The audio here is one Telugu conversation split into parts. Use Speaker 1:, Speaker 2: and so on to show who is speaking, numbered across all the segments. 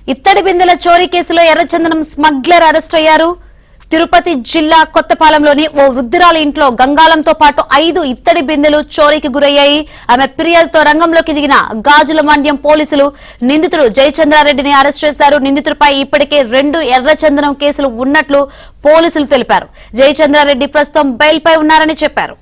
Speaker 1: ఇత్తడి బిందెల చోరీ కేసులో ఎర్రచందనం స్మగ్లర్ అరెస్ట్ అయ్యారు. తిరుపతి జిల్లా కొత్తపాలెంలోని ఓ వృద్ధురాలి ఇంట్లో గంగాళంతో పాటు 5 ఇత్తడి బిందెలు చోరీకి గురయ్యాయి. ఆమె ఫిర్యాదుతో రంగంలోకి దిగిన గాజుల మండ్యం పోలీసులు నిందితుడు జయచంద్రారెడ్డిని అరెస్ట్ చేశారు. నిందితుడిపై ఇప్పటికే 2 ఎర్రచందనం కేసులు ఉన్నట్లు పోలీసులు తెలిపారు. జయచంద్రారెడ్డి ప్రస్తుతం బెయిల్పై ఉన్నారని చెప్పారు.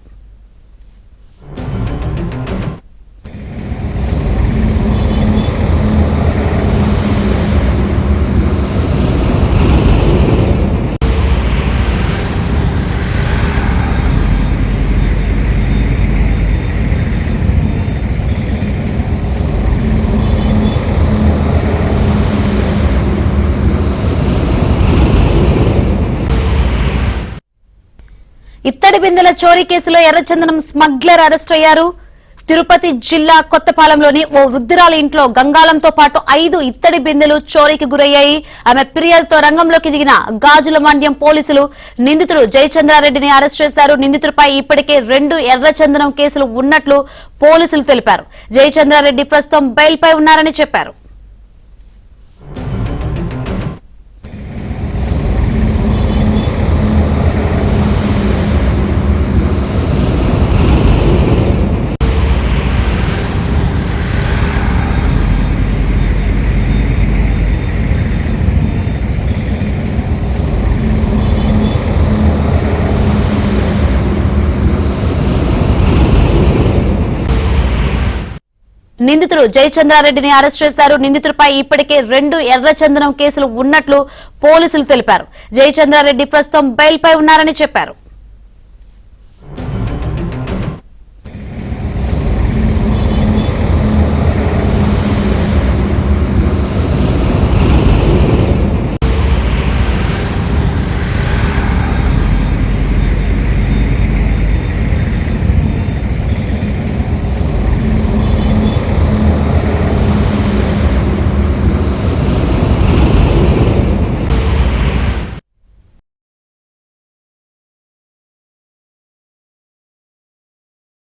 Speaker 1: ఇత్తడి బిందెల చోరీ కేసులో ఎర్రచందనం స్మగ్లర్ అరెస్ట్ అయ్యారు. తిరుపతి జిల్లా కొత్తపాలెంలోని ఓ వృద్ధురాలి ఇంట్లో గంగాళంతో పాటు 5 ఇత్తడి బిందెలు చోరీకి గురయ్యాయి. ఆమె ఫిర్యాదుతో రంగంలోకి దిగిన గాజుల మండ్యం పోలీసులు నిందితుడు జయచంద్రారెడ్డిని అరెస్ట్ చేశారు. నిందితుడిపై ఇప్పటికే 2 ఎర్రచందనం కేసులు ఉన్నట్లు పోలీసులు తెలిపారు. జయచంద్రారెడ్డి ప్రస్తుతం బెయిల్పై ఉన్నారని చెప్పారు. నిందితుడు జయచంద్రారెడ్డిని అరెస్ట్ చేశారు. నిందితుడిపై ఇప్పటికే 2 ఎర్రచందనం కేసులు ఉన్నట్లు పోలీసులు తెలిపారు. జయచంద్రారెడ్డి ప్రస్తుతం బెయిల్పై ఉన్నారని చెప్పారు.